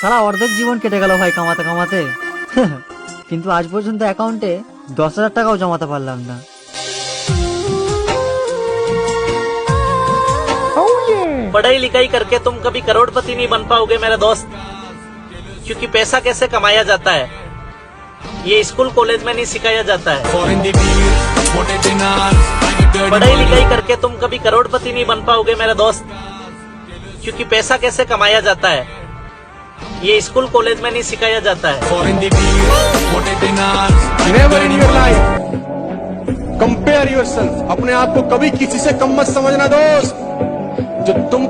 সারা অর্ধেক জীবন কেটে গেল ভাই কামাতে কামাতে। কিন্তু আজ পর্যন্ত অ্যাকাউন্টে 10,000 টাকাও জমাতে পারলাম না। पढ़ाई लिखाई करके तुम कभी करोड़पति नहीं बन पाओगे मेरा दोस्त, क्योंकि पैसा कैसे कमाया जाता है ये स्कूल कॉलेज में नहीं सिखाया जाता है। पढ़ाई लिखाई करके तुम कभी करोड़पति नहीं बन पाओगे मेरा दोस्त, क्योंकि पैसा कैसे कमाया जाता है ये स्कूल कॉलेज में नहीं सिखाया जाता है। Never in your life compare yourself, अपने आप को कभी किसी से कम मत समझना दोस्त। जो तुम